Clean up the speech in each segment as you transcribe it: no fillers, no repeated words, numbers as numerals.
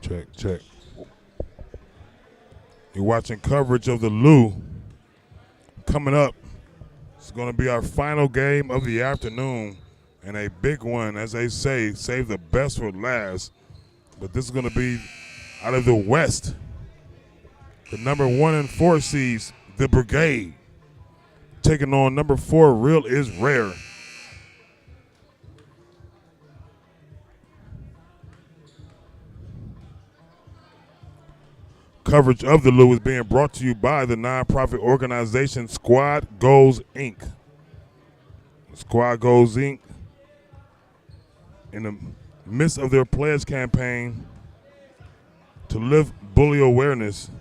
Check, check. You're watching coverage of the Lou. Coming up, it's going to be our final game of the afternoon, and a big one, as they say, save the best for last. But this is going to be out of the West. The number 1 and 4 seeds, the Brigade, taking on number 4, Real is Rare. Coverage of the Lou is being brought to you by the nonprofit organization Squad Goals, Inc. Squad Goals, Inc., in the midst of their pledge campaign to lift bully awareness.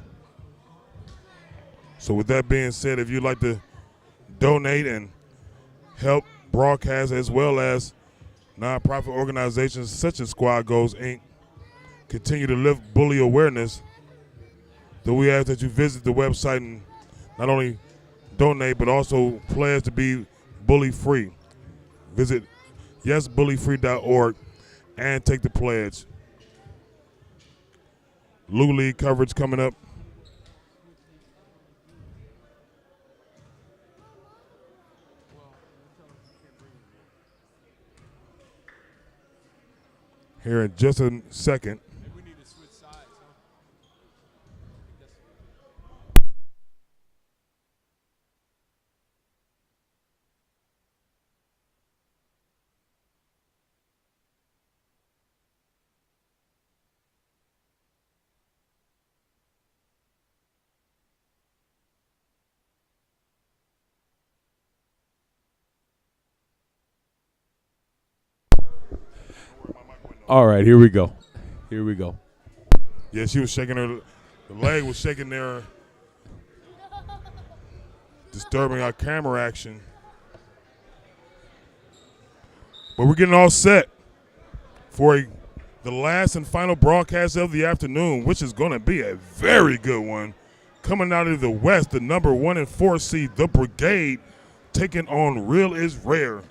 So with that being said, if you'd like to donate and help broadcast as well as nonprofit organizations such as Squad Goals, Inc., continue to lift bully awareness, then we ask that you visit the website and not only donate but also pledge to be bully-free. Visit yesbullyfree.org and take the pledge. Lou League coverage coming up. Here in just a second. All right, here we go. Here we go. Yeah, she was shaking her. The leg was shaking there, disturbing our camera action. But we're getting all set for the last and final broadcast of the afternoon, which is going to be a very good one. Coming out of the West, the number 1 and 4 seed, the Brigade, taking on Real is Rare.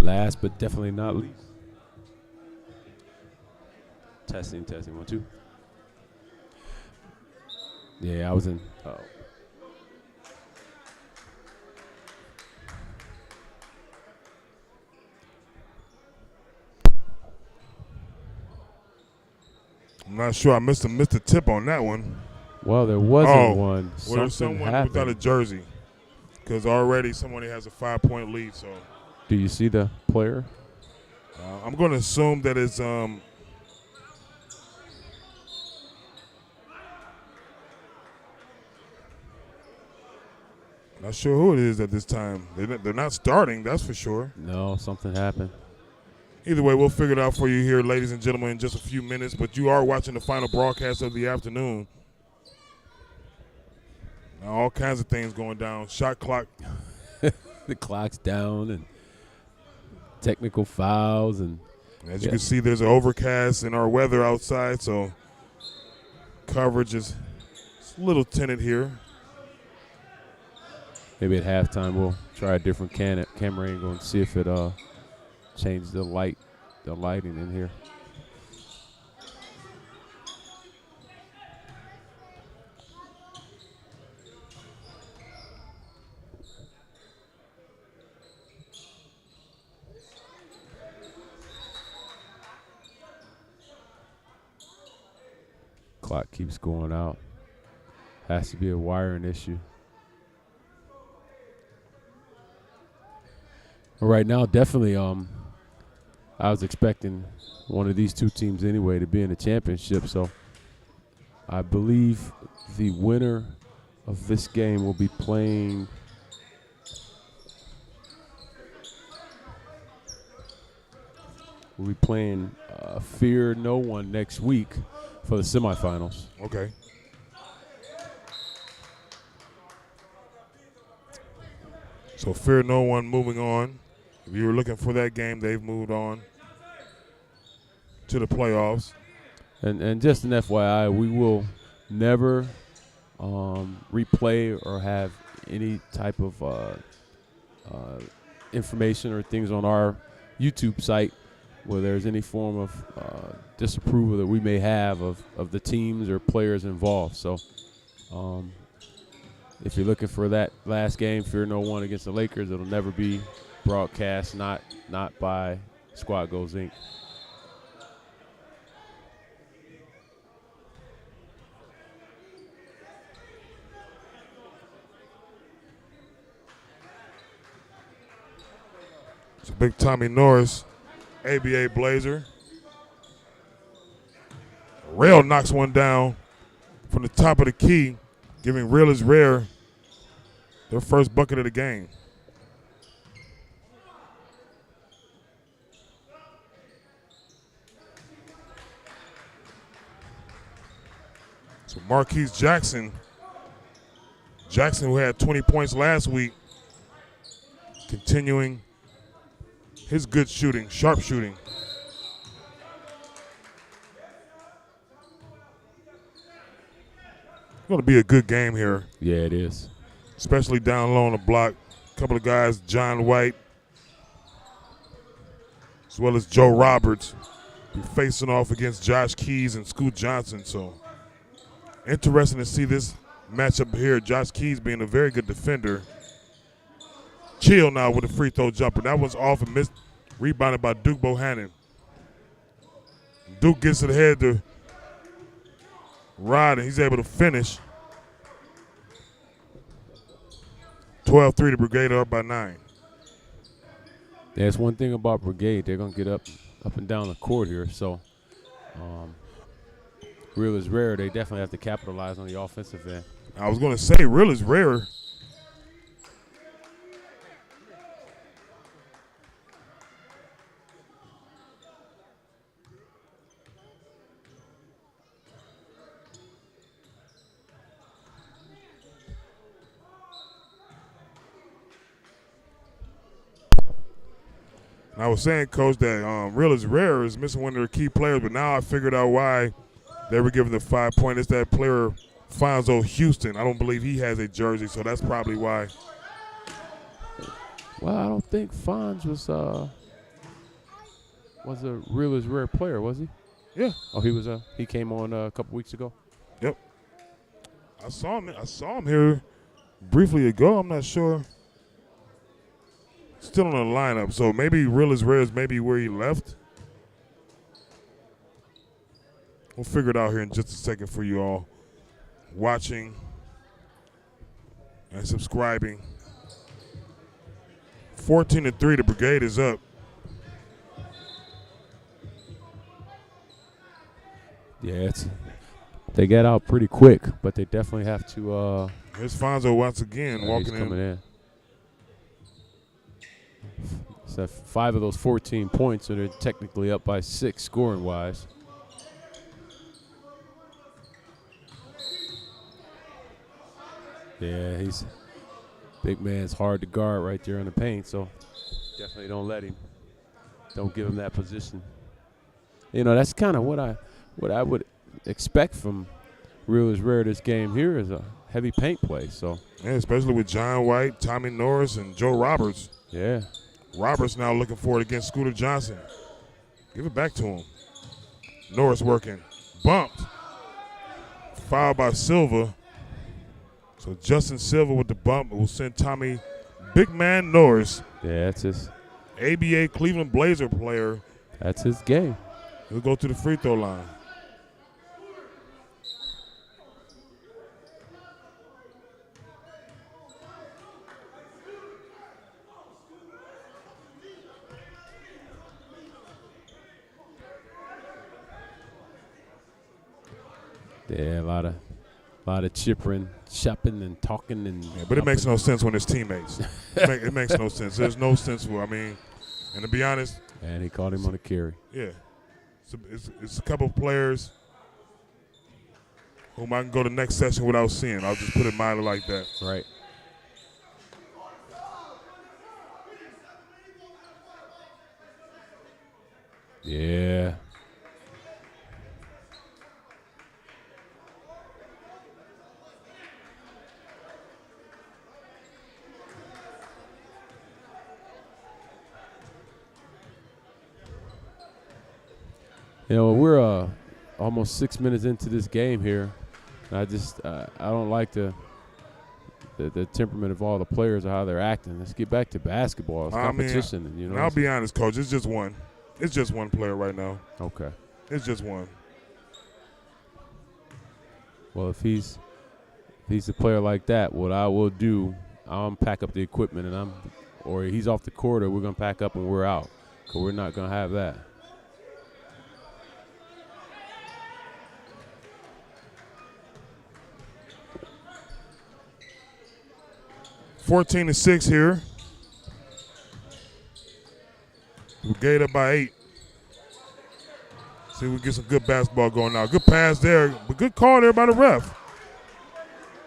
Last but definitely not least. Testing, 1, 2. Yeah, I was in. Oh. I'm not sure. I missed the tip on that one. Well, there wasn't one. Well, there's someone happened. without a jersey because already someone has a 5-point lead. So, do you see the player? I'm going to assume that it's not sure who it is at this time. They're not starting, that's for sure. No, something happened. Either way, we'll figure it out for you here, ladies and gentlemen, in just a few minutes. But you are watching the final broadcast of the afternoon. Now, all kinds of things going down. Shot clock. The clock's down and technical fouls. And as you can see, there's an overcast in our weather outside, so coverage is a little tinted here. Maybe at halftime we'll try a different camera angle and see if it changes the lighting in here. Clock keeps going out. Has to be a wiring issue. Right now, definitely, I was expecting one of these two teams anyway to be in the championship. So I believe the winner of this game will be playing Fear No One next week for the semifinals. Okay. So Fear No One moving on. If you were looking for that game, they've moved on to the playoffs. And just an FYI, we will never replay or have any type of information or things on our YouTube site where there's any form of disapproval that we may have of the teams or players involved. So if you're looking for that last game, Fear No One against the Lakers, it'll never be broadcast, not by Squad Goals Inc. It's a big Tommy Norris, ABA Blazer. Rail knocks one down from the top of the key, giving Real is Rare their first bucket of the game. So Marquise Jackson, who had 20 points last week, continuing his good shooting, sharp shooting. Going to be a good game here. Yeah, it is. Especially down low on the block. A couple of guys, John White, as well as Joe Roberts, be facing off against Josh Keys and Scoot Johnson. So interesting to see this matchup here. Josh Keys being a very good defender. Chill now with a free throw jumper. That one's off and missed, rebounded by Duke Bohannon. Duke gets it ahead to Rod, and he's able to finish. 12-3 to Brigade, up by 9. There's one thing about Brigade. They're going to get up and down the court here. So Real is Rare. They definitely have to capitalize on the offensive end. I was going to say, Real is Rare. And I was saying, Coach, that Real is Rare is missing one of their key players, but now I figured out why they were giving the 5 point. It's that player, Fonzo Houston. I don't believe he has a jersey, so that's probably why. Well, I don't think Fonz was a Real is Rare player, was he? Yeah. Oh, he came on a couple weeks ago. Yep. I saw him here briefly ago. I'm not sure. Still in the lineup, so maybe Real is Rare is maybe where he left. We'll figure it out here in just a second for you all watching and subscribing. 14-3, the Brigade is up. Yeah, they got out pretty quick, but they definitely have to. Here's Fonzo once again walking in. So 5 of those 14 points, so they're technically up by 6 scoring-wise. Yeah, big man's hard to guard right there in the paint, so definitely don't let him. Don't give him that position. You know, that's kind of what I would expect from Real is Rare this game here is a heavy paint play. So yeah, especially with John White, Tommy Norris, and Joe Roberts. Yeah. Roberts now looking for it against Scooter Johnson. Give it back to him. Norris working. Bumped. Fouled by Silva. So Justin Silva with the bump will send Tommy Big Man Norris. Yeah, that's his ABA Cleveland Blazer player. That's his game. He'll go to the free throw line. Yeah, a lot of chipping, shopping, and talking, and. Yeah, but it makes no sense when it's teammates. It makes no sense. There's no sense for. And to be honest. And he caught him on a carry. Yeah, it's a couple of players whom I can go to the next session without seeing. I'll just put it mildly like that. Right. Yeah. You know, we're almost 6 minutes into this game here. And I don't like the temperament of all the players or how they're acting. Let's get back to basketball. It's competition. I mean, I'll be honest, Coach. It's just one. It's just one player right now. Okay. It's just one. Well, if he's a player like that, what I will do, I'll pack up the equipment or he's off the court, or we're gonna pack up and we're out, because we're not gonna have that. (14-6) here. Brigade up by 8. See if we get some good basketball going now. Good pass there, but good call there by the ref.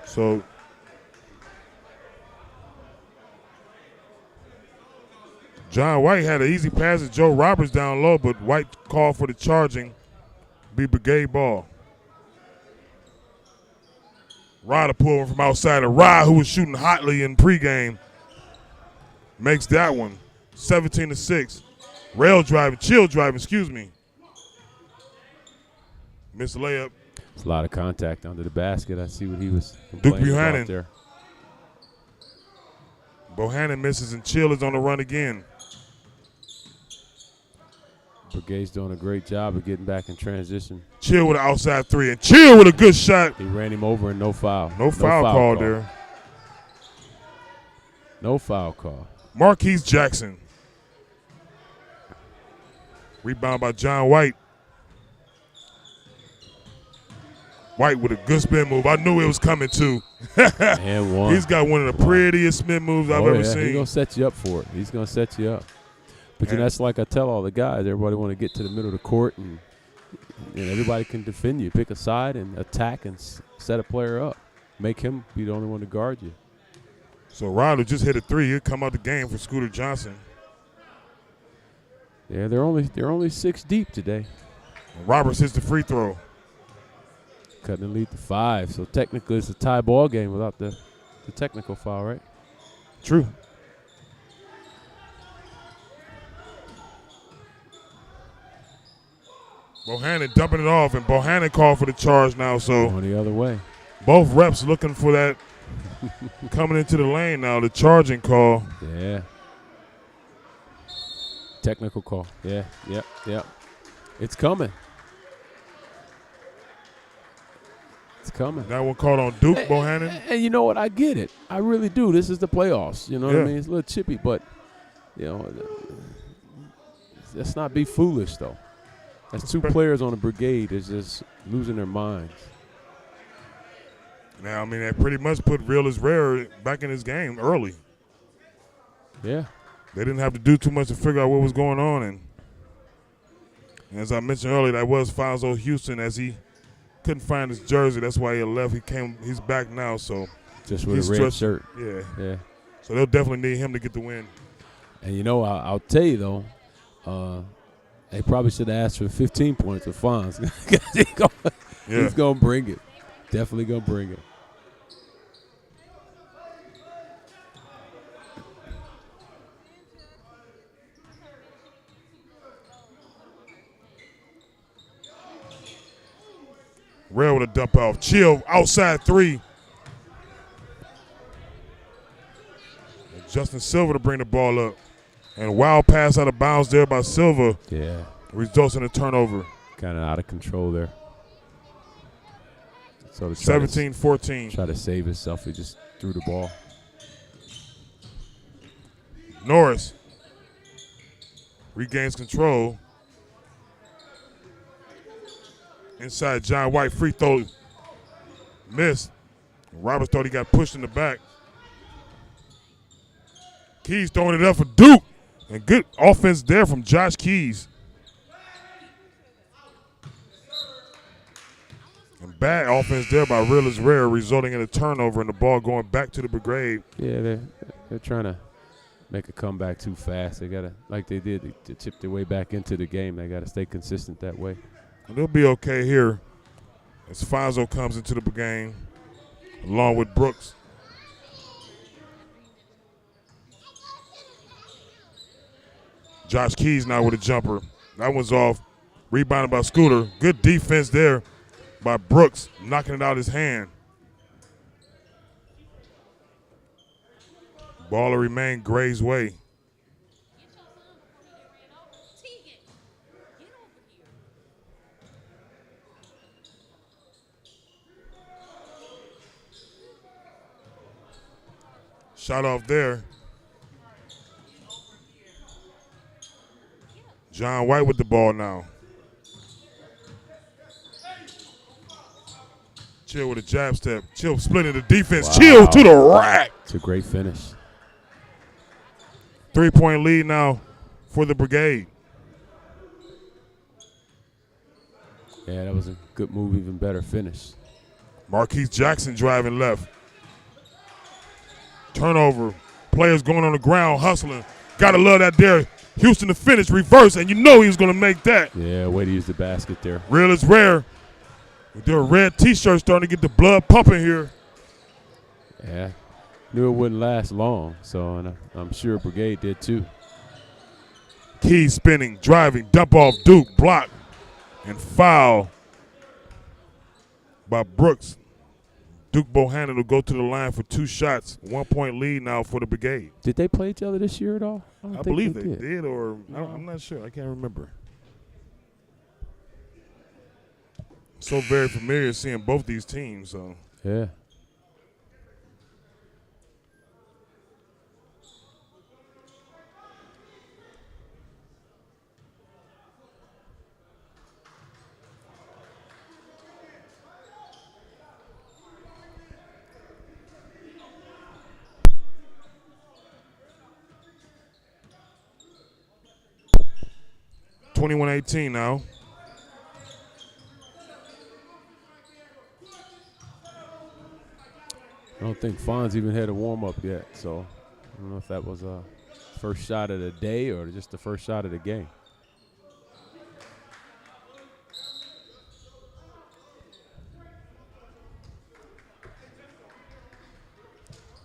So John White had an easy pass to Joe Roberts down low, but White called for the charging. Be Brigade ball. Ryder pulled from outside. Rod, who was shooting hotly in pregame, makes that one. 17-6. Chill driving, excuse me. Missed the layup. It's a lot of contact under the basket. I see what he was complaining about there. Bohannon misses and Chill is on the run again. Brigade's doing a great job of getting back in transition. Chill with an outside three, and Chill with a good shot. He ran him over and no foul. No foul call there. No foul call. Marquise Jackson. Rebound by John White. White with a good spin move. I knew it was coming too. And one. He's got one of the prettiest spin moves I've ever seen. He's going to set you up for it. He's going to set you up. But that's like I tell all the guys. Everybody want to get to the middle of the court, and everybody can defend you. Pick a side and attack and set a player up. Make him be the only one to guard you. So Ryder just hit a three. He'll come out the game for Scooter Johnson. Yeah, they're only 6 deep today. Roberts hits the free throw. Cutting the lead to 5. So technically it's a tie ball game without the technical foul, right? True. Bohannon dumping it off, and Bohannon called for the charge now. So going the other way. Both reps looking for that coming into the lane now, the charging call. Yeah. Technical call. Yeah, yep. It's coming. It's coming. That one called on Duke, Bohannon. And you know what? I get it. I really do. This is the playoffs. You know what I mean? It's a little chippy, but, let's not be foolish, though. That's 2 players on the Brigade is just losing their minds. Now, I mean, they pretty much put Real is Rare back in his game early. Yeah. They didn't have to do too much to figure out what was going on. And as I mentioned earlier, that was Fonzo Houston, as he couldn't find his jersey. That's why he left. He's back now. So just with a red shirt. Yeah. So they'll definitely need him to get the win. And, I'll tell you, though, they probably should have asked for 15 points of Fonz. He's going to bring it. Definitely going to bring it. Rail with a dump off. Chill outside 3. And Justin Silver to bring the ball up. And wild pass out of bounds there by Silva. Yeah. Results in a turnover. Kind of out of control there. So 17-14. Try to save himself. He just threw the ball. Norris regains control. Inside John White, free throw missed. Roberts thought he got pushed in the back. Keys throwing it up for Duke. And good offense there from Josh Keys. And bad offense there by Real is Rare, resulting in a turnover and the ball going back to the Brigade. Yeah, they're trying to make a comeback too fast. They got to, like they did, to chip their way back into the game. They got to stay consistent that way. They'll be okay here as Fonzo comes into the game along with Brooks. Josh Keys now with a jumper. That one's off. Rebounded by Scooter. Good defense there by Brooks, knocking it out of his hand. Ball will remain Gray's way. Shot off there. John White with the ball now. Chill with a jab step. Chill splitting the defense. Wow. Chill to the rack. It's a great finish. 3-point lead now for the Brigade. Yeah, that was a good move, even better finish. Marquise Jackson driving left. Turnover. Players going on the ground, hustling. Gotta love that there. Houston to finish, reverse, and you know he was going to make that. Yeah, way to use the basket there. Real is rare. With their red T-shirts starting to get the blood pumping here. Yeah, knew it wouldn't last long, so and I'm sure Brigade did too. Keys spinning, driving, dump off Duke, block, and foul by Brooks. Duke Bohannon will go to the line for 2 shots. 1-point lead now for the Brigade. Did they play each other this year at all? I believe they did, or I'm not sure. I can't remember. So very familiar seeing both these teams. So yeah. (21-18) now. I don't think Fonz even had a warm-up yet, so I don't know if that was a first shot of the day or just the first shot of the game.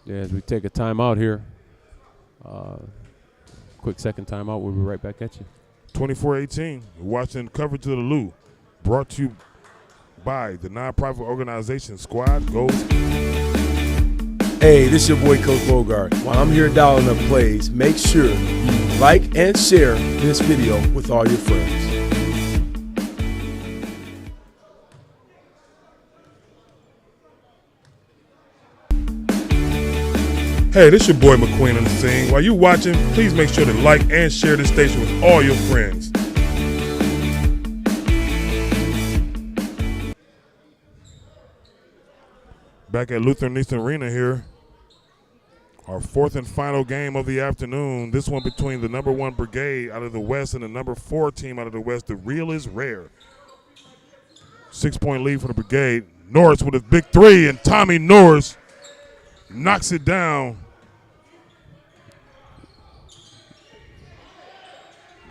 Yeah, as we take a timeout here, quick second timeout, we'll be right back at you. 24-18, watching coverage of the Lou, brought to you by the nonprofit organization Squad Goes. Hey, this your boy Coach Bogart. While I'm here dialing up plays, make sure you like and share this video with all your friends. Hey, this your boy McQueen on the scene. While you watching, please make sure to like and share this station with all your friends. Back at Lutheran Eastern Arena here. Our 4th and final game of the afternoon. This one between the number 1 Brigade out of the West and the number 4 team out of the West. The real is rare. 6-point lead for the Brigade. Norris with a big 3, and Tommy Norris knocks it down.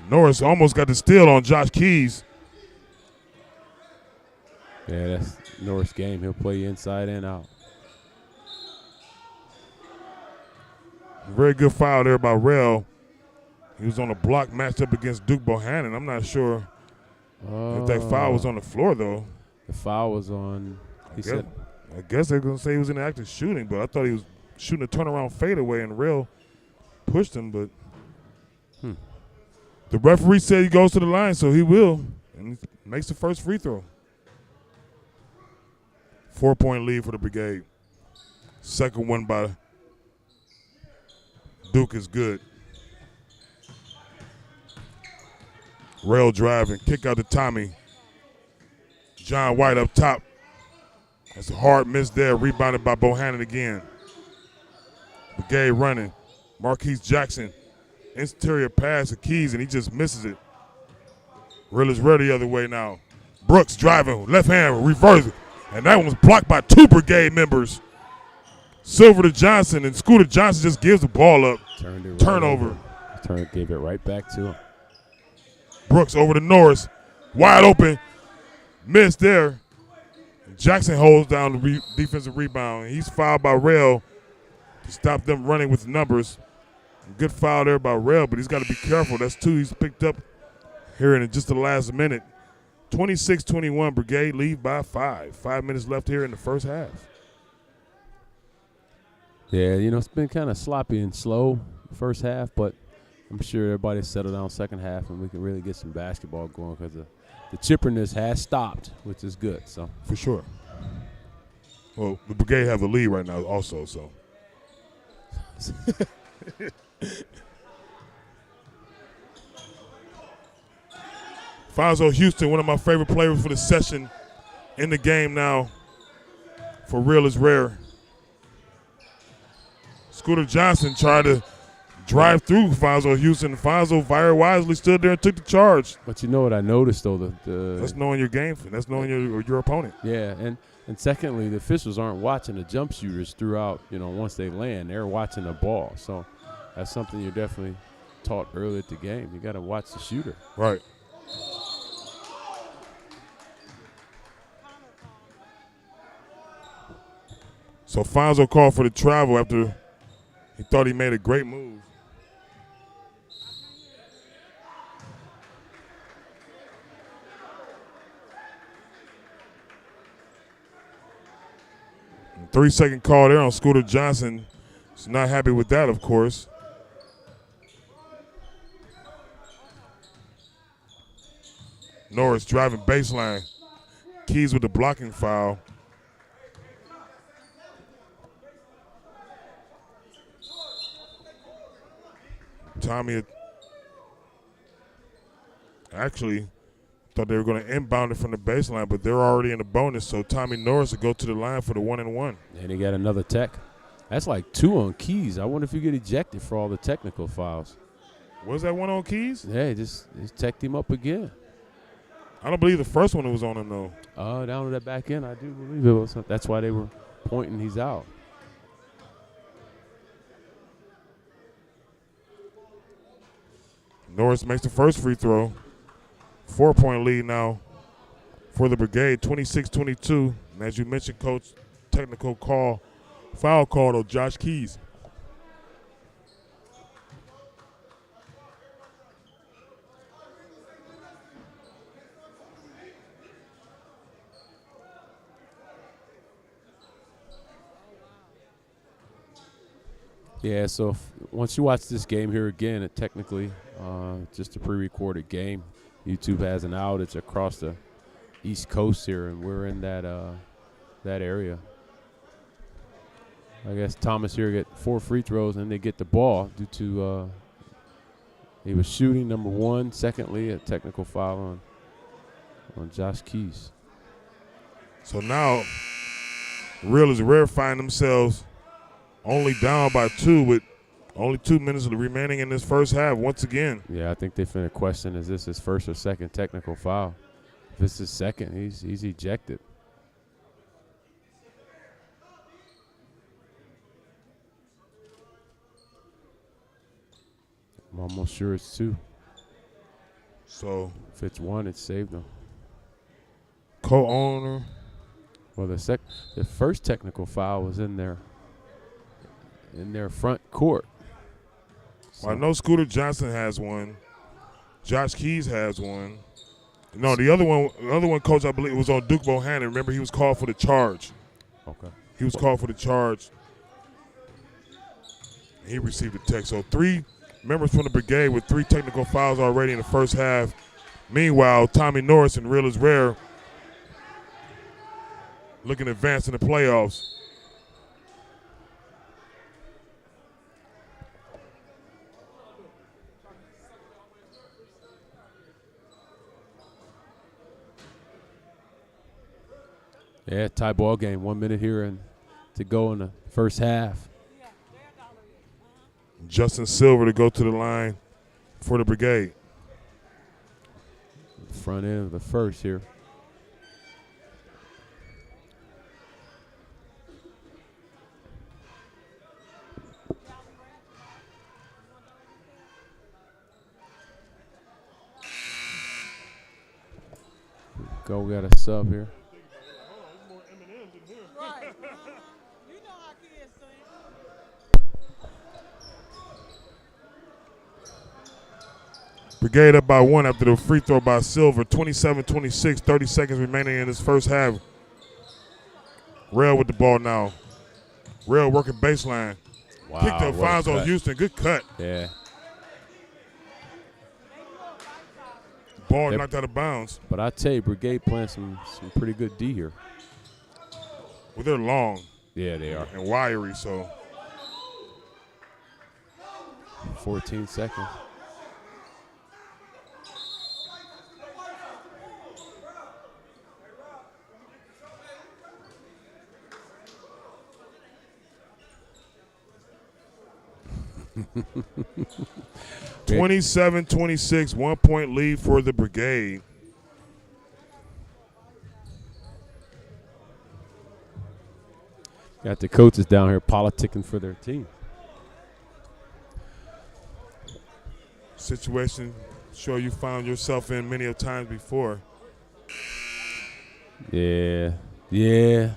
Norris almost got the steal on Josh Keys. Yeah, that's Norris' game. He'll play inside and out. Very good foul there by Rel. He was on a block matched up against Duke Bohannon. I'm not sure if that foul was on the floor, though. The foul was on, I guess they're going to say he was in the act of shooting, but I thought he was shooting a turnaround fadeaway, and Rel pushed him, but the referee said he goes to the line, so he will, and makes the first free throw. 4-point lead for the Brigade. Second one by Duke is good. Rail driving, kick out to Tommy. John White up top. That's a hard miss there, rebounded by Bohannon again. Brigade running. Marquise Jackson, interior pass to Keys, and he just misses it. Real is rare the other way now. Brooks driving, left hand, reverse, and that one was blocked by 2 Brigade members. Silver to Johnson, and Scooter Johnson just gives the ball up. Turnover. Gave it right back to him. Brooks over to Norris. Wide open. Missed there. Jackson holds down the defensive rebound. He's fouled by Rail to stop them running with numbers. Good foul there by Rail, but he's got to be careful. That's 2 he's picked up here in just the last minute. 26-21, Brigade lead by 5. 5 minutes left here in the first half. Yeah, you know, it's been kind of sloppy and slow first half, but I'm sure everybody's settled down second half and we can really get some basketball going because the chipperness has stopped, which is good. So For sure. Well, the Brigade have the lead right now also, so. Fonzo Houston, one of my favorite players for the session in the game now. For real is rare. Scooter Johnson tried to drive through Fonzo Houston. Fonzo very wisely stood there and took the charge. But you know what I noticed, though? That's knowing your game. That's knowing your opponent. Yeah, and secondly, the officials aren't watching the jump shooters throughout, you know, once they land. They're watching the ball. So that's something you're definitely taught early at the game. You got to watch the shooter. Right. So Fonzo called for the travel after he thought he made a great move. And 3-second call there on Scooter Johnson. He's not happy with that, of course. Norris driving baseline. Keys with the blocking foul. Tommy actually thought they were going to inbound it from the baseline, but they're already in the bonus, so Tommy Norris will go to the line for the 1-and-1. And he got another tech. That's like 2 on Keys. I wonder if you get ejected for all the technical fouls. Was that one on Keys? Yeah, he just teched him up again. I don't believe the first one was on him, though. Down to that back end, I do believe it was. That's why they were pointing he's out. Norris makes the first free throw. 4-point lead now for the Brigade, 26-22. And as you mentioned, Coach, technical foul call on Josh Keys. Yeah, so once you watch this game here again, technically just a pre-recorded game. YouTube has an outage across the East Coast here, and we're in that area. I guess Thomas here get 4 free throws, and they get the ball due to he was shooting, number 1. Secondly, a technical foul on Josh Keys. So now, Real is Rare find themselves only down by 2 with only 2 minutes remaining in this first half once again. Yeah, I think they finna question, is this his first or second technical foul? If it's his second, he's ejected. I'm almost sure it's 2. So if it's 1, it saved him. Co-owner. Well, the first technical foul was in their front court. So. Well, I know Scooter Johnson has one. Josh Keys has one. No, the other one, Coach, I believe, was on Duke Bohannon. Remember, he was called for the charge. Okay. He was called for the charge. He received a tech. So 3 members from the Brigade with 3 technical fouls already in the first half. Meanwhile, Tommy Norris and Real is Rare looking to advance in the playoffs. Yeah, tie ball game. 1 minute here and to go in the first half. Justin Silver to go to the line for the Brigade. Front end of the first here. We got a sub here. Brigade up by 1 after the free throw by Silver. 27-26, 30 seconds remaining in this first half. Rail with the ball now. Rail working baseline. Wow, Kick to what a Alfonso cut. Houston. Good cut. Yeah. Ball Yep. knocked out of bounds. But I tell you, Brigade playing some pretty good D here. Well, they're long Yeah, they are. and wiry, so 14 seconds. – 27-26, 1 point lead for the Brigade. Got the coaches down here politicking for their team. Situation sure you found yourself in many of times before. Yeah. Yeah.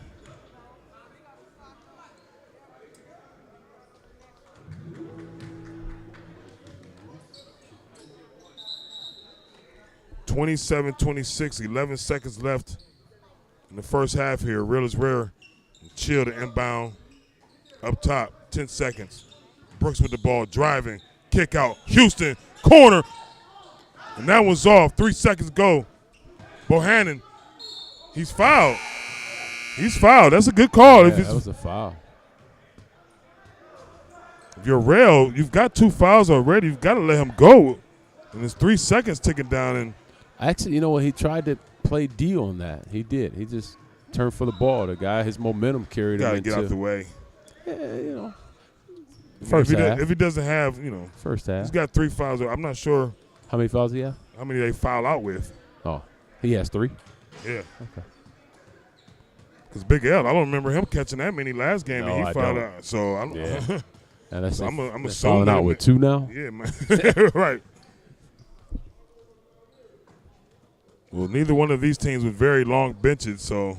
(27-26), 11 seconds left in the first half here. Real is rare. Chill to inbound. Up top, 10 seconds. Brooks with the ball, driving. Kick out. Houston, corner. And that one's off. 3 seconds go. Bohannon, he's fouled. He's fouled. That's a good call. Yeah, that was a foul. If you're Rail, you've got 2 fouls already. You've got to let him go. And there's 3 seconds ticking down. And Actually, you know what? He tried to play D on that. He did. He just turned for the ball. The guy, his momentum carried him got to into. get out the way. Yeah, you know. If he doesn't have, First half. he's got 3 fouls. I'm not sure How many fouls he have? how many they foul out with. Oh, he has 3. Yeah. Okay. Because Big L, I don't remember him catching that many last game, No, and he I fouled don't. out. So I'm, Yeah. And that's So I'm they're assuming falling out with 2 now. yeah, man. Right. Well, neither one of these teams with very long benches, so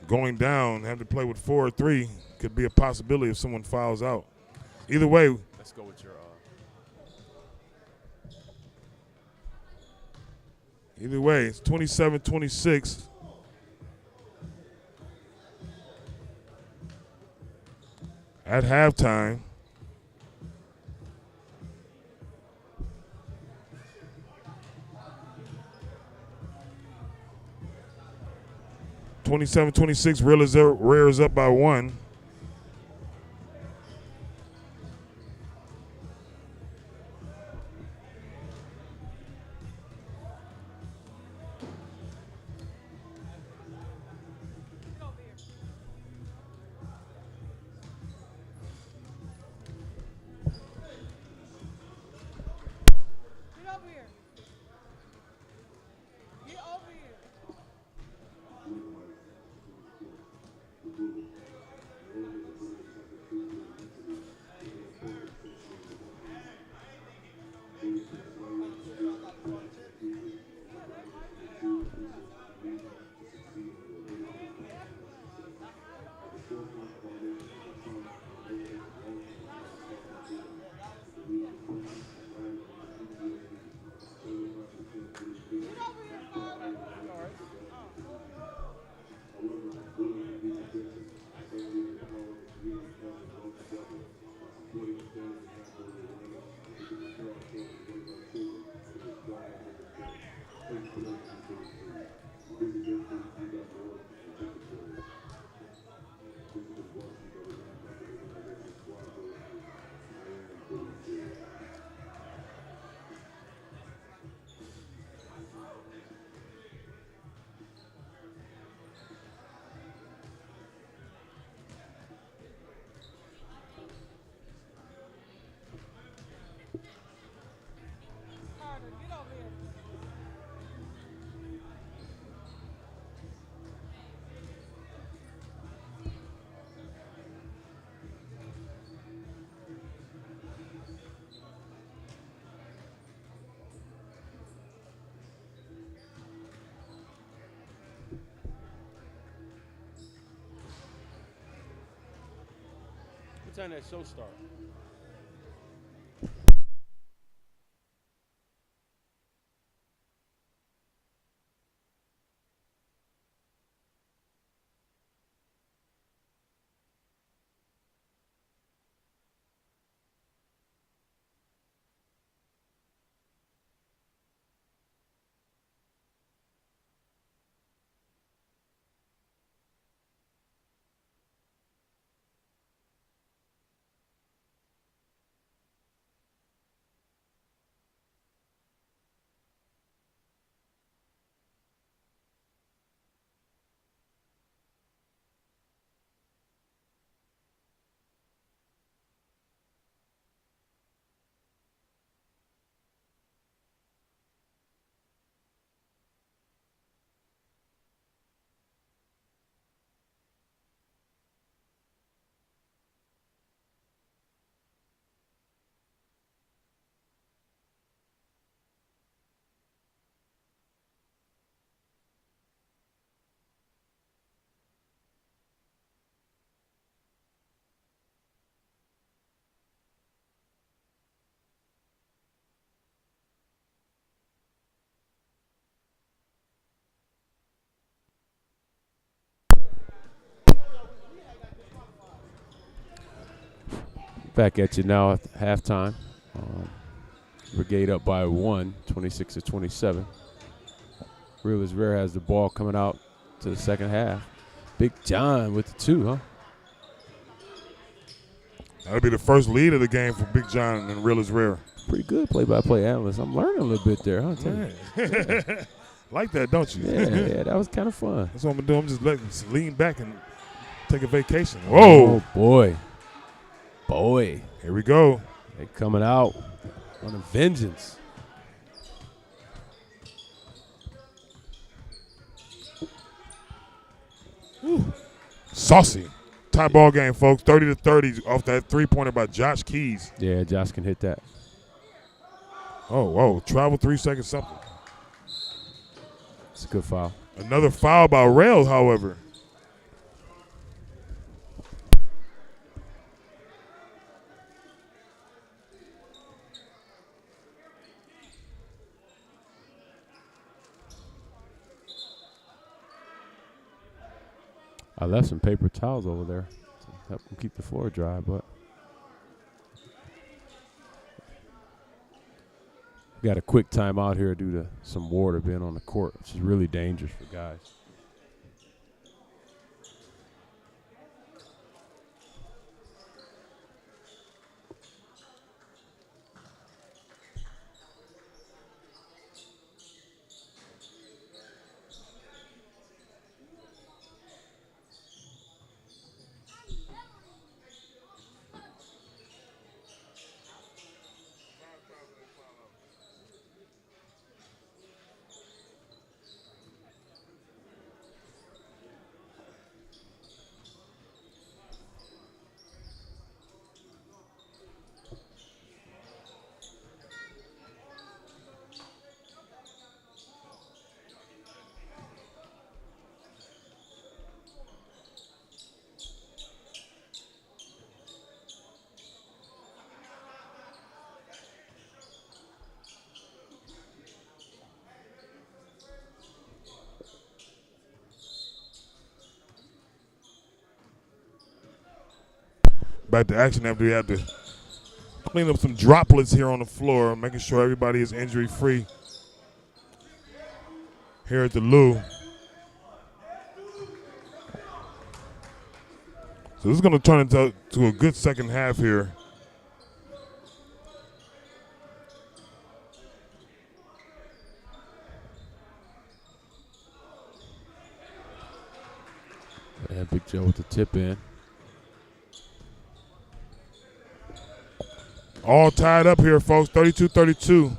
going down, have to play with 4 or 3 could be a possibility if someone fouls out. Either way, Let's go with your. it's 27-26. At halftime. (27-26), Rare is up by 1. What time that show start? Back at you now at halftime. Brigade up by 1, 26-27. Real is Rare has the ball coming out to the second half. Big John with the 2, huh? That'll be the first lead of the game for Big John and Real is Rare. Pretty good play-by-play analyst. I'm learning a little bit there, huh? Yeah. Like that, don't you? Yeah, that was kind of fun. That's what I'm going to do. I'm just letting lean back and take a vacation. Whoa. Oh, boy. Boy. Here we go. They coming out on a vengeance. Whew. Saucy. Tie ball game, folks. 30-30 off that three-pointer by Josh Keys. Yeah, Josh can hit that. Oh, whoa. Travel 3 seconds something. It's a good foul. Another foul by Rails, however. I left some paper towels over there to help them keep the floor dry, but we got a quick timeout here due to some water being on the court, which is really dangerous for guys. Back to action after we had to clean up some droplets here on the floor, making sure everybody is injury-free here at the Lou. So this is going to turn into a good second half here. Yeah, Big Joe with the tip in. All tied up here, folks, 32-32.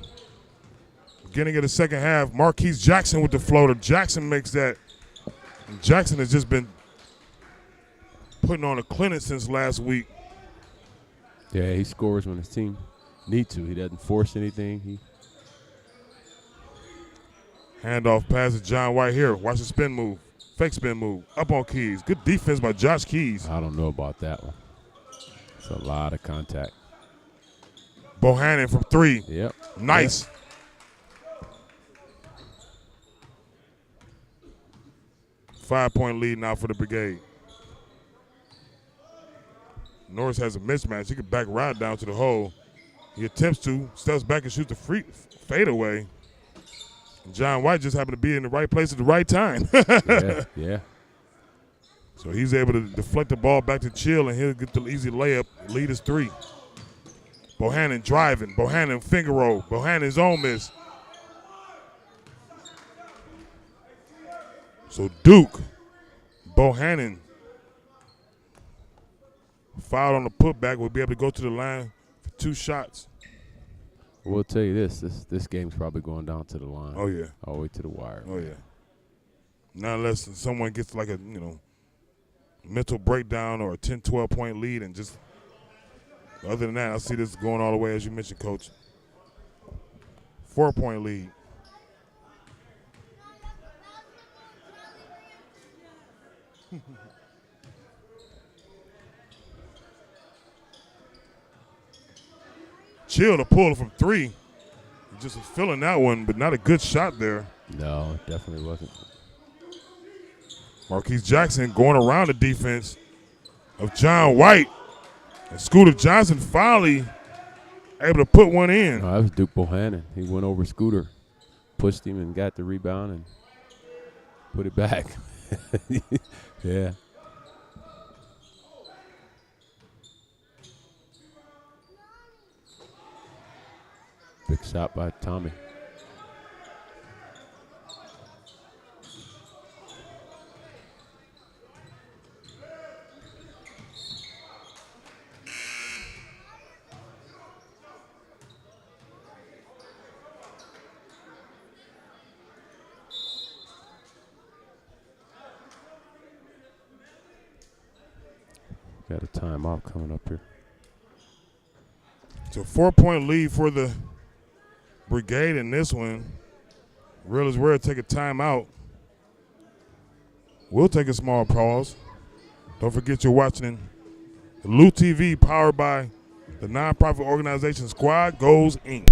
Beginning of the second half, Marquise Jackson with the floater. Jackson makes that. And Jackson has just been putting on a clinic since last week. Yeah, he scores when his team need to. He doesn't force anything. Handoff pass to John White here. Watch the spin move. Fake spin move. Up on Keys. Good defense by Josh Keys. I don't know about that one. It's a lot of contact. Bohannon from 3. Yep. Nice. Yep. Five-point lead now for the Brigade. Norris has a mismatch. He could back right down to the hole. He attempts to, steps back and shoots the fadeaway. And John White just happened to be in the right place at the right time. Yeah. So he's able to deflect the ball back to Chill, and he'll get the easy layup. Lead is 3. Bohannon driving. Bohannon finger roll. Bohannon's own miss. So Duke, Bohannon, fouled on the putback, will be able to go to the line for 2 shots. We'll tell you this game's probably going down to the line. Oh, yeah. All the way to the wire. Oh, yeah. Not unless someone gets like a, mental breakdown or a 10, 12-point lead and just other than that, I see this going all the way, as you mentioned, Coach. 4-point lead. Chill to pull from 3. He just was feeling that one, but not a good shot there. No, it definitely wasn't. Marquise Jackson going around the defense of John White. And Scooter Johnson finally able to put one in. That was Duke Bohannon. He went over Scooter, pushed him, and got the rebound and put it back. Yeah. Big shot by Tommy. Got a timeout coming up here. It's a 4-point lead for the Brigade in this one. Real is rare. Take a timeout. We'll take a small pause. Don't forget you're watching Lou TV, powered by the nonprofit organization Squad Goals Inc.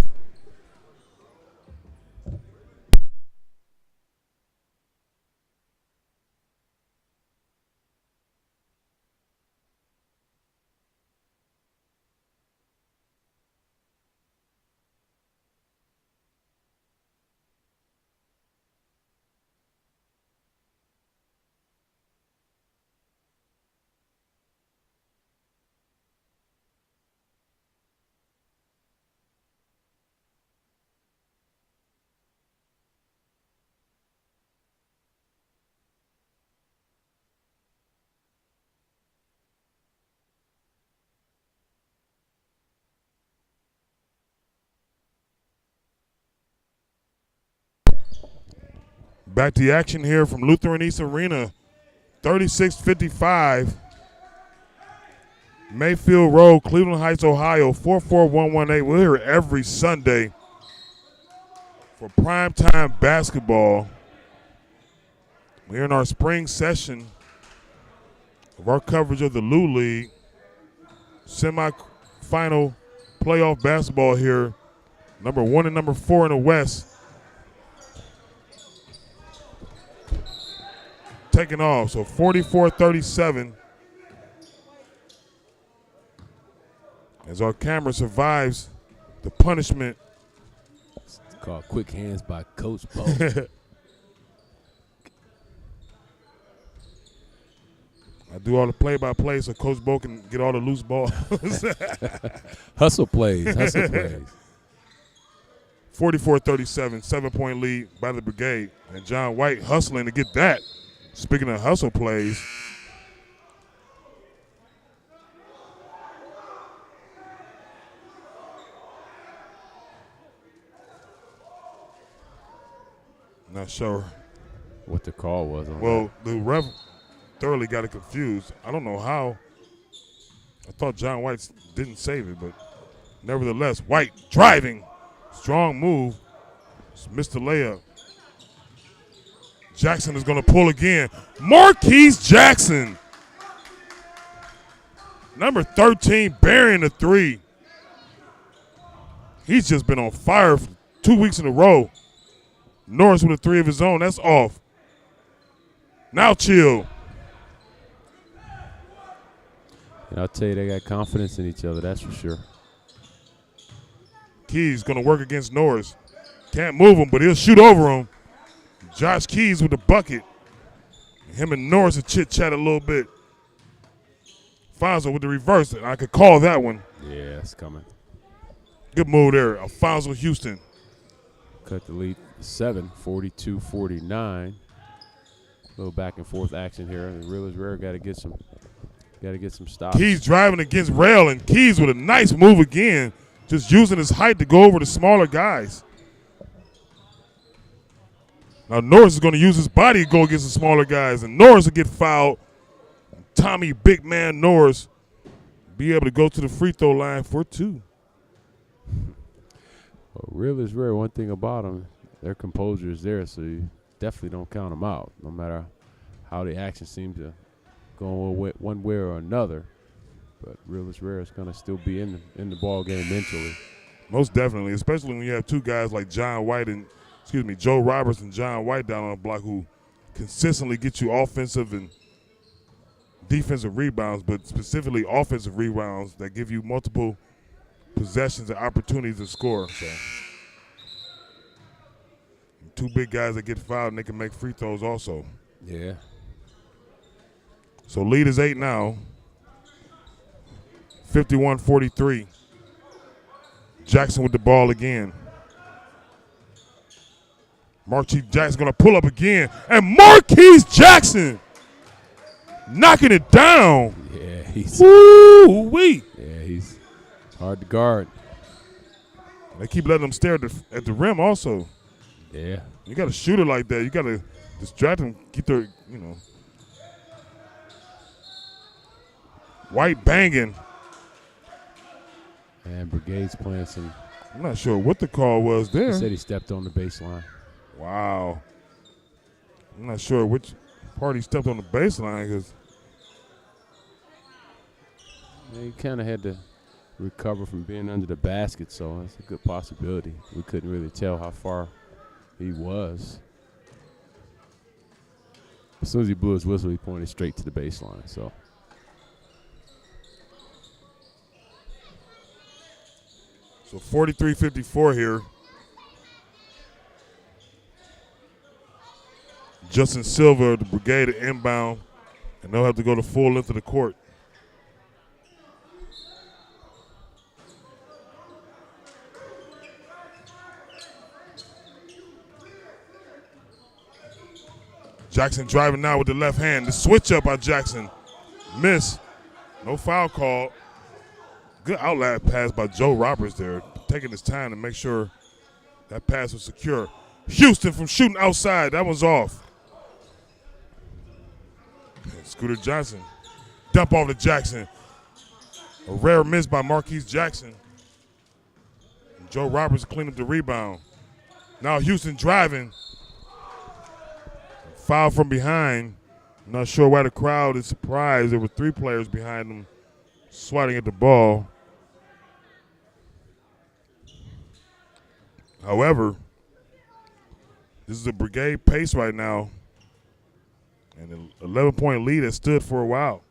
Back to the action here from Lutheran East Arena. 36-55. Mayfield Road, Cleveland Heights, Ohio, 44118. We're here every Sunday for primetime basketball. We're in our spring session of our coverage of the Lou League. Semi-final playoff basketball here. Number 1 and number 4 in the West. Taking off, so 44-37 as our camera survives the punishment. It's called quick hands by Coach Bo. I do all the play-by-play so Coach Bo can get all the loose balls. Hustle plays, hustle plays. 44-37, 7-point lead by the Brigade. And John White hustling to get that. Speaking of hustle plays, not sure what the call was. Well, the ref thoroughly got it confused. I don't know how. I thought John White didn't save it, but nevertheless, White driving. Strong move. Just missed the layup. Jackson is going to pull again. Marquise Jackson. Number 13, burying the three. He's just been on fire for 2 weeks in a row. Norris with a three of his own. That's off. Now chill. And I'll tell you, they got confidence in each other, that's for sure. Keys going to work against Norris. Can't move him, but he'll shoot over him. Josh Keys with the bucket. Him and Norris will chit-chat a little bit. Alfonso with the reverse. I could call that one. Yeah, it's coming. Good move there. Alfonso Houston. Cut the lead 7, 42-49. A little back and forth action here. And Real is rare. Got to get some stops. Keys driving against rail, and Keys with a nice move again. Just using his height to go over the smaller guys. Now Norris is going to use his body to go against the smaller guys, and Norris will get fouled. Tommy, big man Norris, be able to go to the free throw line for 2. Well, Real is rare. One thing about them, their composure is there, so you definitely don't count them out, no matter how the action seems to go one way or another. But Real is rare is going to still be in the ball game mentally. Most definitely, especially when you have two guys like John White and Joe Roberts and John White down on the block who consistently get you offensive and defensive rebounds, but specifically offensive rebounds that give you multiple possessions and opportunities to score. So, two big guys that get fouled and they can make free throws also. Yeah. So lead is 8 now. 51-43. Jackson with the ball again. Marquise Jackson going to pull up again. And Marquise Jackson knocking it down. Yeah, he's Woo-wee. Yeah, he's hard to guard. They keep letting them stare at the rim also. Yeah. You got to shoot it like that. You got to distract them, keep their, White banging. And Brigade's playing some. I'm not sure what the call was there. He said he stepped on the baseline. Wow. I'm not sure which part he stepped on the baseline because He kind of had to recover from being under the basket, so that's a good possibility. We couldn't really tell how far he was. As soon as he blew his whistle, he pointed straight to the baseline. So. So 43-54 here. Justin Silver, the Brigade inbound, and they'll have to go the full length of the court. Jackson driving now with the left hand. The switch up by Jackson. Miss. No foul call. Good outlet pass by Joe Roberts there, taking his time to make sure that pass was secure. Houston from shooting outside. That one's off. Scooter Johnson. Dump off to Jackson. A rare miss by Marquise Jackson. And Joe Roberts cleaned up the rebound. Now Houston driving. Foul from behind. I'm not sure why the crowd is surprised. There were 3 players behind them swatting at the ball. However, this is a Brigade pace right now. And an 11-point lead has stood for a while.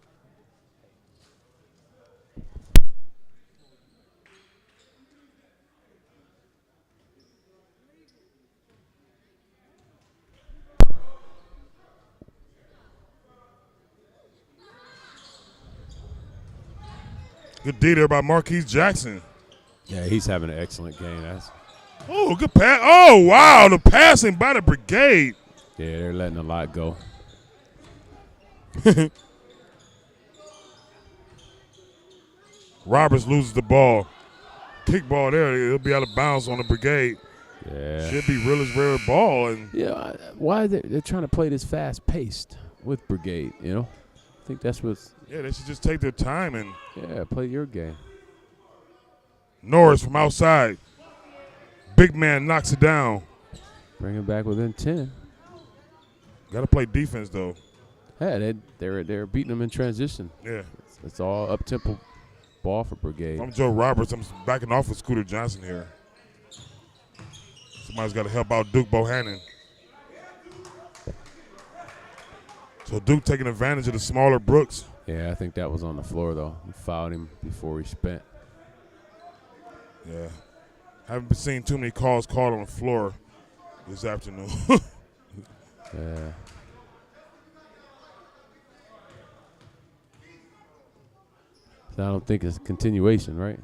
Good D there by Marquise Jackson. Yeah, he's having an excellent game. Oh, good pass. Oh, wow, the passing by the Brigade. Yeah, they're letting a lot go. Roberts loses the ball. Kick ball there. It'll be out of bounds on the Brigade. Yeah. Should be real as rare ball. And Yeah, why they're trying to play this fast-paced with Brigade, I think that's what's. yeah, they should just take their time. And Yeah, play your game. Norris from outside. Big man knocks it down. Bring it back within 10. Got to play defense, though. Yeah, they're beating them in transition. Yeah. It's all up-tempo ball for Brigade. I'm Joe Roberts. I'm backing off with Scooter Johnson here. Somebody's got to help out Duke Bohannon. So Duke taking advantage of the smaller Brooks. Yeah, I think that was on the floor, though. He fouled him before he spent. Yeah. Haven't been seeing too many calls called on the floor this afternoon. Yeah. So I don't think it's a continuation, right?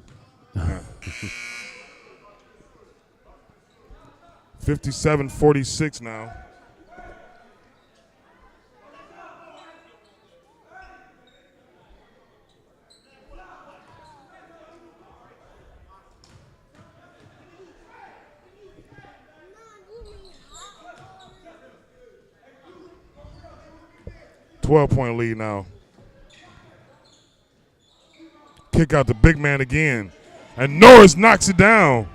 57-46 now. .point lead now. Kick out the big man again. And Norris knocks it down.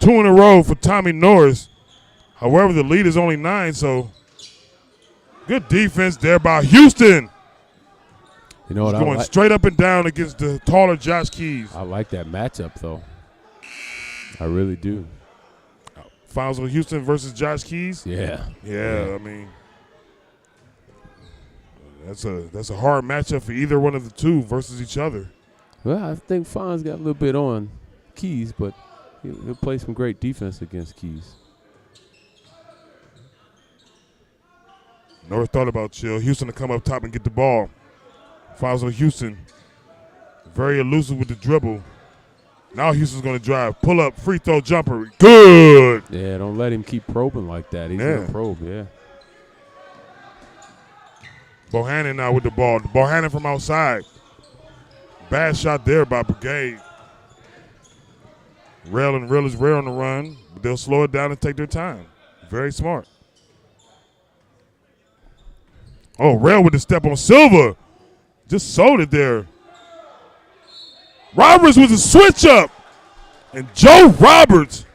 2 in a row for Tommy Norris. However, the lead is only 9, so good defense there by Houston. You know what? He's going straight up and down against the taller Josh Keys. I like that matchup, though. I really do. Finals of Houston versus Josh Keys? Yeah. Yeah, I mean, That's a hard matchup for either one of the two versus each other. Well, I think Fonz got a little bit on Keys, but he'll play some great defense against Keys. North thought about chill. Houston to come up top and get the ball. Fouls on Houston. Very elusive with the dribble. Now Houston's going to drive. Pull up, free throw, jumper. Good. Yeah, don't let him keep probing like that. He's going to probe, yeah. Bohannon now with the ball. Bohannon from outside. Bad shot there by Brigade. Rail and Real is rare on the run, but they'll slow it down and take their time. Very smart. Oh, Rail with the step on Silva. Just sold it there. Roberts with a switch up. And Joe Roberts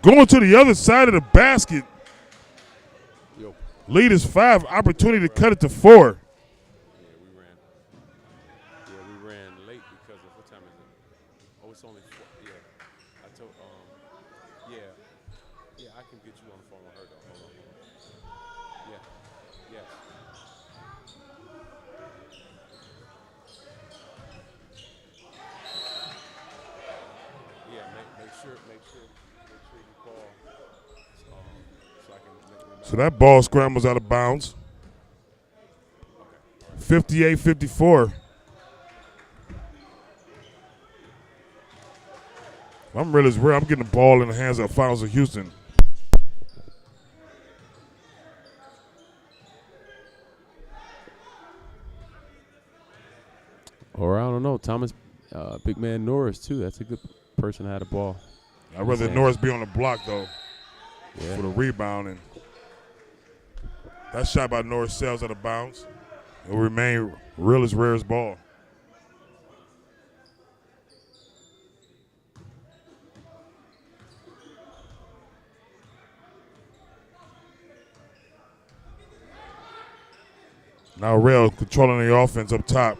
going to the other side of the basket. Lead is 5. Opportunity to cut it to 4. We ran late because of what time is it? Oh, it's only 4. Yeah. I told yeah, I can get you on the phone with her though. Hold on. Yeah. Yeah, make sure you call so I can make remember. So that ball scrambles out of bounds. 58-54. I'm real as real. I'm getting the ball in the hands of Fouls of Houston. Or I don't know, Thomas, big man Norris too. That's a good person to have the ball. I'd rather Norris be on the block though, Yeah. for the rebound. And that shot by Norris sails out of bounds. It will remain real as rare as ball. Now Rail controlling the offense up top.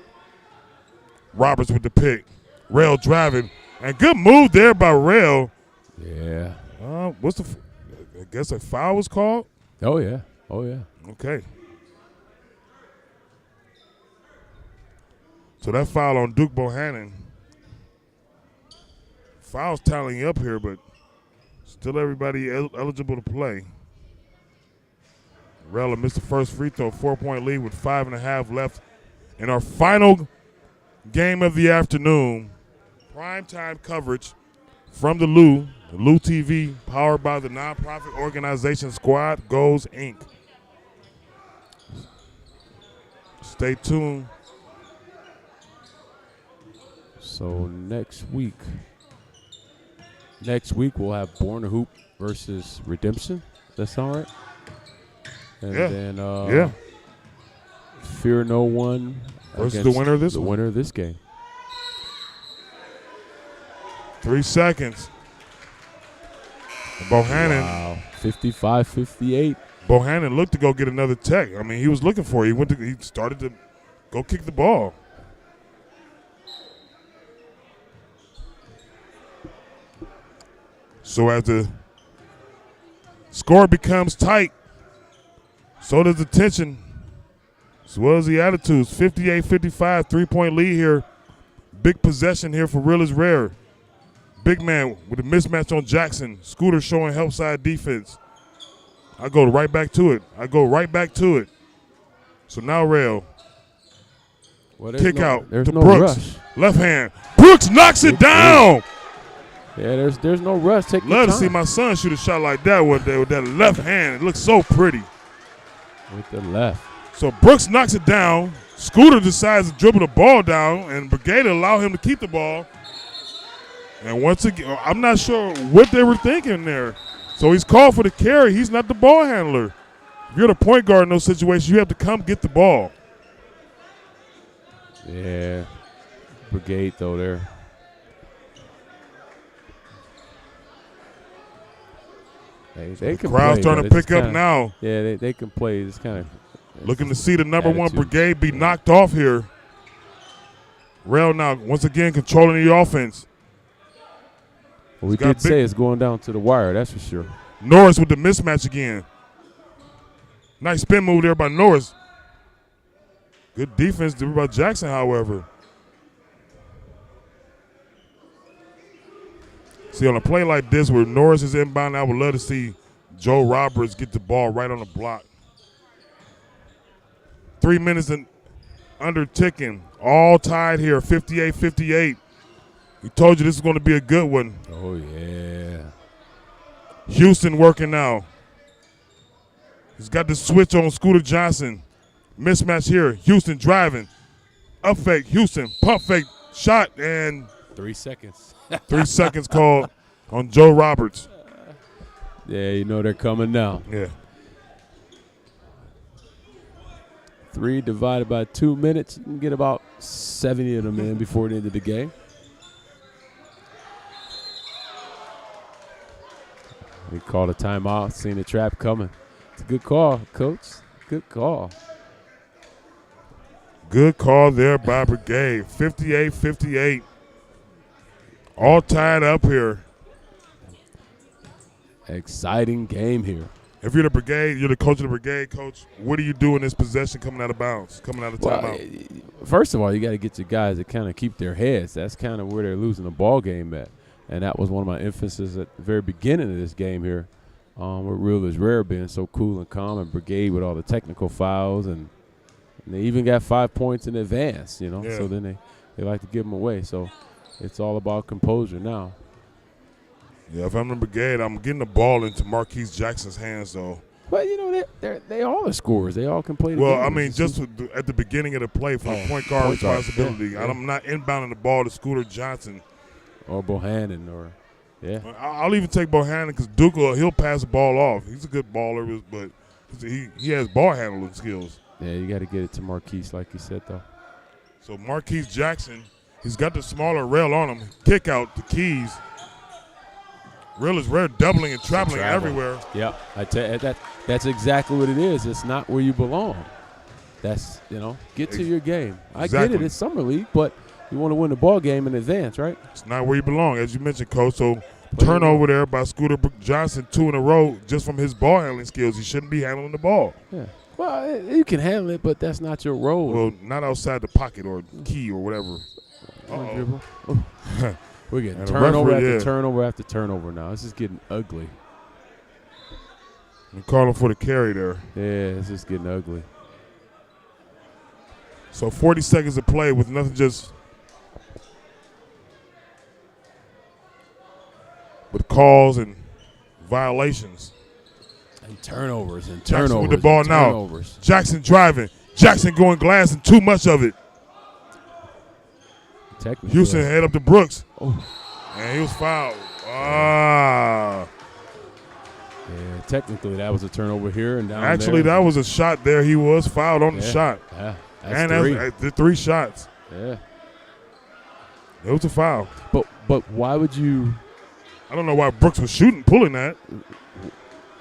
Roberts with the pick. Rail driving. And good move there by Rail. Yeah. What's the I guess a foul was called? Oh yeah. Okay. So that foul on Duke Bohannon. Foul's tallying up here, but still everybody eligible to play. Rella missed the first free throw, 4-point lead with 5.5 left in our final game of the afternoon. Primetime coverage from the Lou TV, powered by the nonprofit organization Squad Goals, Inc. Stay tuned. So next week we'll have Born to Hoop versus Redemption. That sound right? And then Fear No One versus the winner of this the one. winner of this game. 3 seconds. Bohannon. Wow. 55-58. Bohannon looked to go get another tech. I mean, he was looking for it. He started to go kick the ball. So as the score becomes tight, so does the tension, as well as the attitudes. 58-55, 3-point lead here. Big possession here for Real is Rare. Big man with a mismatch on Jackson. Scooter showing help side defense. I go right back to it. So now Rail. Well, Kick out there's to no Brooks. rush. Left hand. Brooks knocks it down. Yeah, there's no rush. Take your Love to time. see my son shoot a shot like that one day with that left hand. It looks so pretty. With the left. So Brooks knocks it down. Scooter decides to dribble the ball down, and Brigade allow him to keep the ball. And once again, I'm not sure what they were thinking there. So he's called for the carry. He's not the ball handler. If you're the point guard in those situations, you have to come get the ball. Yeah. Brigade, though, there. They can Crowd's play, starting to but it's pick up kinda, now. Yeah, they can play. It's kind of Looking to see the number one attitude. Brigade be knocked off here. Rail now, once again, controlling the offense. Well, we He's got did say it's going down to the wire, that's for sure. Norris with the mismatch again. Nice spin move there by Norris. Good defense by Jackson, however. See, on a play like this where Norris is inbound, I would love to see Joe Roberts get the ball right on the block. 3 minutes and under ticking. All tied here, 58-58. We told you this is going to be a good one. Oh, yeah. Houston working now. He's got the switch on Scooter Johnson. Mismatch here. Houston driving. Up fake. Houston. Pump fake. Shot. And 3 seconds. 3 seconds called on Joe Roberts. Yeah, you know they're coming now. Yeah. 3 divided by 2 minutes. You can get about 70 of them in before the end of the game. We called a timeout, seen the trap coming. It's a good call, Coach. Good call. Good call there by Brigade. 58-58. All tied up here. Exciting game here. If you're the Brigade, you're the coach of the Brigade, Coach, what do you do in this possession coming out of bounds, coming out of timeout? First of all, you got to get your guys to kind of keep their heads. That's kind of where they're losing the ball game at. And that was one of my emphasis at the very beginning of this game here, with Real is Rare being so cool and calm, and Brigade with all the technical fouls, and they even got 5 points in advance, you know. Yeah. So then they like to give them away. So it's all about composure now. Yeah, if I'm the Brigade, I'm getting the ball into Marquise Jackson's hands, though. But, you know, they all are scorers. They all can play the Well, game. I mean, just at the beginning of the play for point guard responsibility. Yeah. I'm not inbounding the ball to Scooter Johnson. Or Bohannon, or, yeah. I'll even take Bohannon because Duke, he'll pass the ball off. He's a good baller, but he has ball handling skills. Yeah, you got to get it to Marquise, like you said, though. So Marquise Jackson, he's got the smaller rail on him. Kick out the keys. Real is Rare doubling and traveling everywhere. Yeah, I tell you, that's exactly what it is. It's not where you belong. That's, you know, get to your game. I get it. It's summer league, but you want to win the ball game in advance, right? It's not where you belong, as you mentioned, Coach. So turnover there by Scooter Johnson, 2 in a row, just from his ball handling skills. He shouldn't be handling the ball. Yeah. Well, you can handle it, but that's not your role. Well, not outside the pocket or key or whatever. We're getting And turnover referee, after turnover after turnover now. This is getting ugly. And calling for the carry there. Yeah, it's just getting ugly. So 40 seconds to play with nothing, just with calls and violations. And turnovers and Jackson turnovers. with the ball now. Jackson driving. Jackson going glass and too much of it. Houston head up to Brooks. Oh. And he was fouled. Ah. Yeah, technically that was a turnover here and down Actually, there. that was a shot there. He was fouled on the shot. Yeah, and that's the 3 shots. Yeah. It was a foul. But why would you? I don't know why Brooks was pulling that.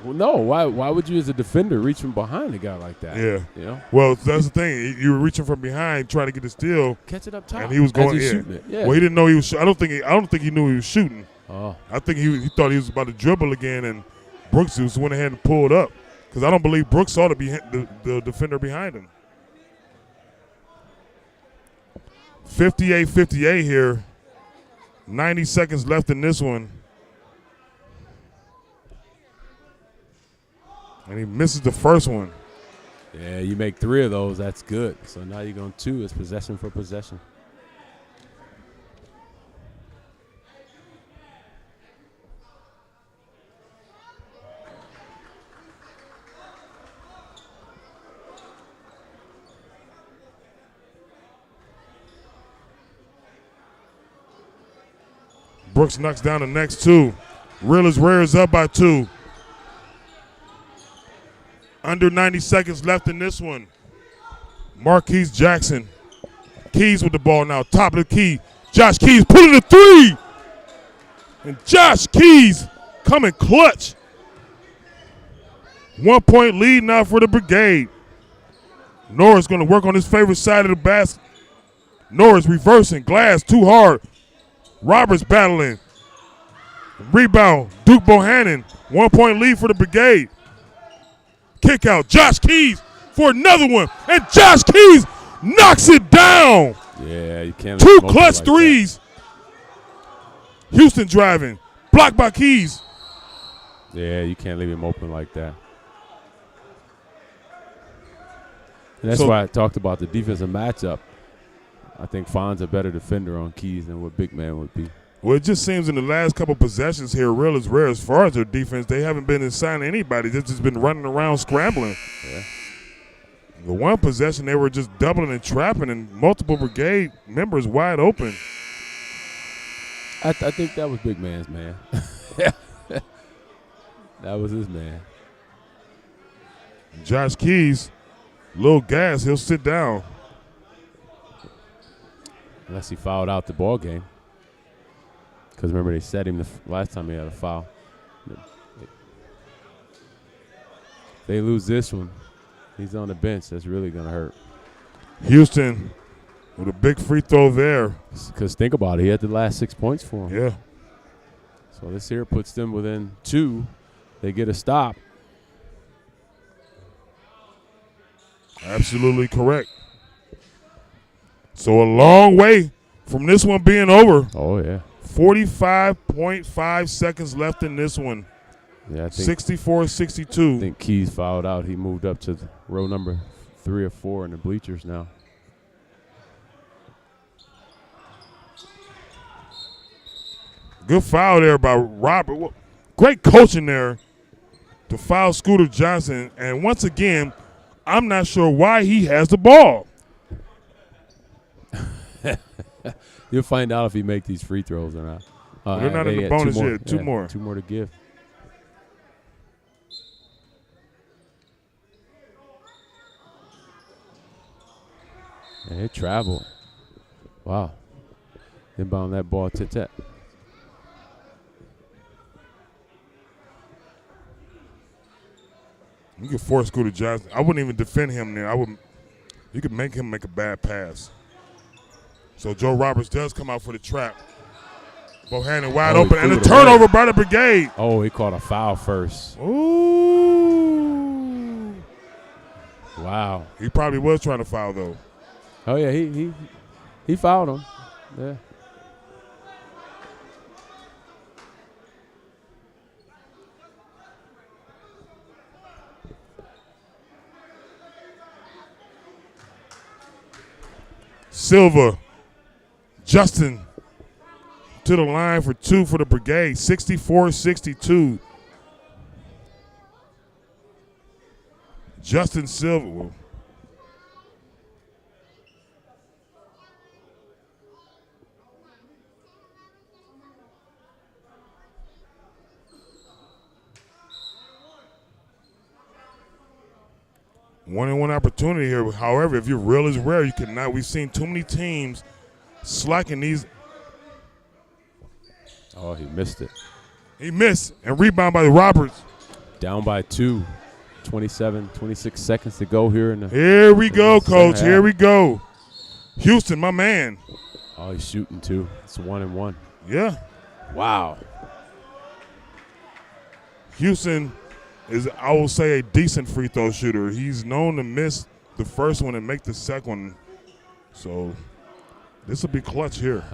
Well, no. Why would you, as a defender, reach from behind a guy like that? Yeah. You know. Well, that's the thing. You were reaching from behind, trying to get the steal. Catch it up top. And he was going in. Shooting it. Yeah. Well, he didn't know he was. I don't think he knew he was shooting. Oh. I think he thought he was about to dribble again, and Brooks just went ahead and pulled up because I don't believe Brooks saw the defender behind him. 58-58 here. 90 seconds left in this one. And he misses the first one. Yeah, you make 3 of those, that's good. So now you're going 2. It's possession for possession. Brooks knocks down the next 2. Real is Rare is up by 2. Under 90 seconds left in this one. Marquise Jackson. Keys with the ball now. Top of the key. Josh Keys putting the 3. And Josh Keys coming clutch. 1 point lead now for the Brigade. Norris going to work on his favorite side of the basket. Norris reversing. Glass too hard. Roberts battling. Rebound. Duke Bohannon. 1 point lead for the Brigade. Kick out. Josh Keys for another one. And Josh Keys knocks it down. Yeah, you can't. Two clutch threes. Houston driving. Blocked by Keys. Yeah, you can't leave him open like that. And that's So- why I talked about the defensive matchup. I think Fon's a better defender on Keys than what Big Man would be. Well, it just seems in the last couple possessions here, real is rare as far as their defense. They haven't been inside anybody. They've just been running around scrambling. Yeah. The one possession, they were just doubling and trapping, and multiple Brigade members wide open. I think that was Big Man's man. That was his man. Josh Keys, little gas, he'll sit down. Unless he fouled out the ball game. Because remember, they set him the last time he had a foul. If they lose this one, he's on the bench. That's really going to hurt. Houston with a big free throw there. Because think about it. He had the last 6 points for him. Yeah. So this here puts them within 2. They get a stop. Absolutely correct. So a long way from this one being over. Oh, yeah. 45.5 seconds left in this one. Yeah, I think 64-62. I think Keys fouled out. He moved up to row number 3 or 4 in the bleachers now. Good foul there by Robert. Great coaching there to foul Scooter Johnson. And once again, I'm not sure why he has the ball. You'll find out if he make these free throws or not. They're not in the had bonus two more. yet. Two more. 2 more to give. And it traveled. Wow. Inbound that ball tit-tat. You could force Scooter Johnson. I wouldn't even defend him there. You could make him make a bad pass. So Joe Roberts does come out for the trap. Bohannon wide open, and a turnover by the Brigade. Oh, he caught a foul first. Ooh. Wow. He probably was trying to foul, though. Oh, yeah, he fouled him. Yeah. Silva, Justin to the line for 2 for the Brigade, 64-62. Justin Silva. One-on-one opportunity here. However, if you're real is rare, you cannot. We've seen too many teams slacking these. Oh, he missed it. He missed, and rebound by the Roberts. Down by 2. 26 seconds to go here. Here we go, Coach. half. Here we go. Houston, my man. Oh, he's shooting too. It's 1-1. Yeah. Wow. Houston is, I will say, a decent free throw shooter. He's known to miss the first one and make the second one. So this will be clutch here.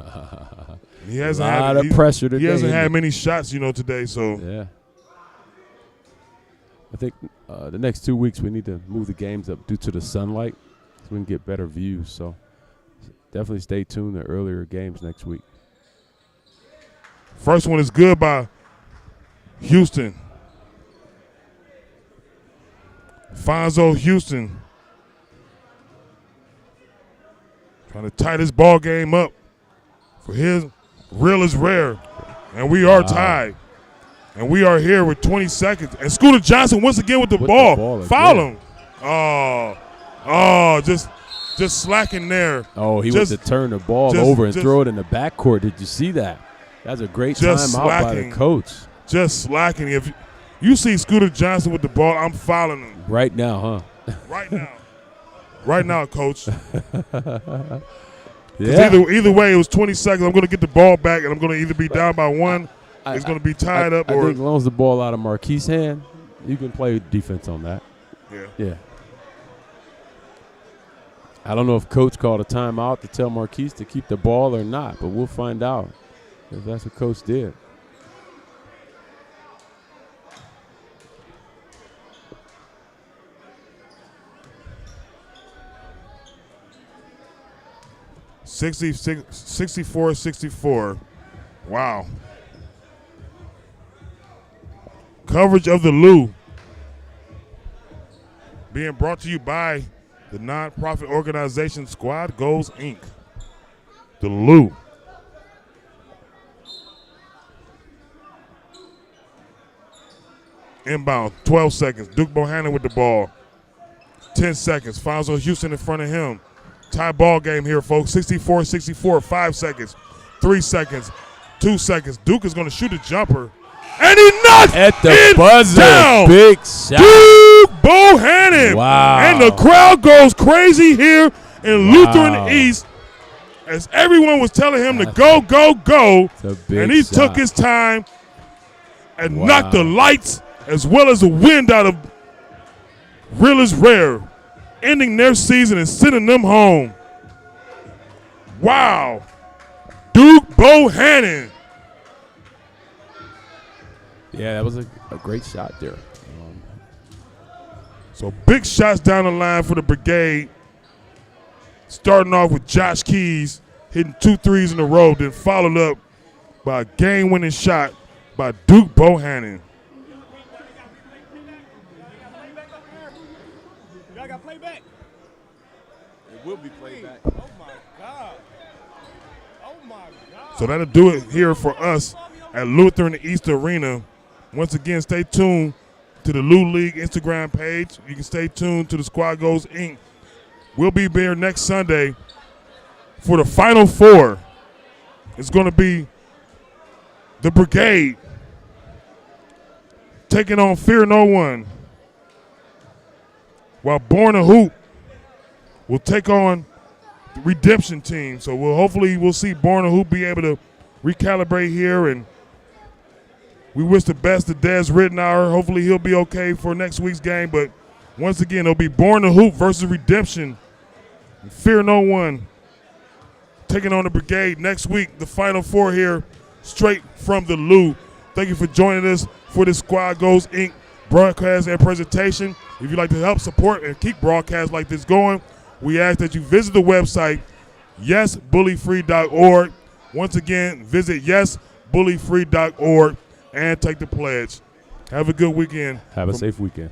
He hasn't a lot had of pressure today. He hasn't had many shots, today. So yeah. I think the next 2 weeks we need to move the games up due to the sunlight so we can get better views. So definitely stay tuned to earlier games next week. first one is good by Houston. Fonzo Houston trying to tie this ball game up for his real is rare. And we are tied. And we are here with 20 seconds. And Scooter Johnson once again with the ball. Foul him. Oh, just slacking there. Oh, he went to turn the ball over and throw it in the backcourt. Did you see that? That's a great timeout by the coach. Just slacking. If you see Scooter Johnson with the ball, I'm fouling him. Right now, huh? Right now. Right now, Coach. Yeah. Either way, it was 20 seconds. I'm going to get the ball back, and I'm going to either be down by 1. It's going to be tied up. I think as long as the ball out of Marquise's hand, you can play defense on that. Yeah. I don't know if Coach called a timeout to tell Marquise to keep the ball or not, but we'll find out if that's what Coach did. $64-64. Wow. Coverage of the Lou being brought to you by the nonprofit organization Squad Goals, Inc. The Lou. Inbound, 12 seconds. Duke Bohannon with the ball. 10 seconds. Fonzo Houston in front of him. Tie ball game here, folks. 64-64. 5 seconds. 3 seconds. 2 seconds. Duke is going to shoot a jumper. And he knocks at the it buzzer. Down. Big shot. Duke Bohannon. Wow. And the crowd goes crazy here in Lutheran East as everyone was telling him to go, go, go. And he took his time and knocked the lights as well as the wind out of Real is Rare, ending their season and sending them home. Wow. Duke Bohannon. Yeah, that was a great shot there. So big shots down the line for the Brigade. Starting off with Josh Keys hitting 2 threes in a row, then followed up by a game-winning shot by Duke Bohannon. Y'all got playback? It will be played back. Oh, my God. Oh, my God. So that'll do it here for us at Lutheran East Arena. Once again, stay tuned to the Lou League Instagram page. You can stay tuned to the Squad Goals, Inc. We'll be there next Sunday for the Final Four. It's going to be the Brigade taking on Fear No One, while Born a Hoop will take on the Redemption Team. So we'll see Born a Hoop be able to recalibrate here, and we wish the best to Des Rittenauer. Hopefully he'll be okay for next week's game. But once again, it'll be Born a Hoop versus Redemption. And Fear No One taking on the Brigade next week. The Final Four here, straight from the Lou. Thank you for joining us for this Squad Goals, Inc. broadcast and presentation. If you'd like to help support and keep broadcasts like this going, we ask that you visit the website, yesbullyfree.org. Once again, visit yesbullyfree.org and take the pledge. Have a good weekend. Have a safe weekend.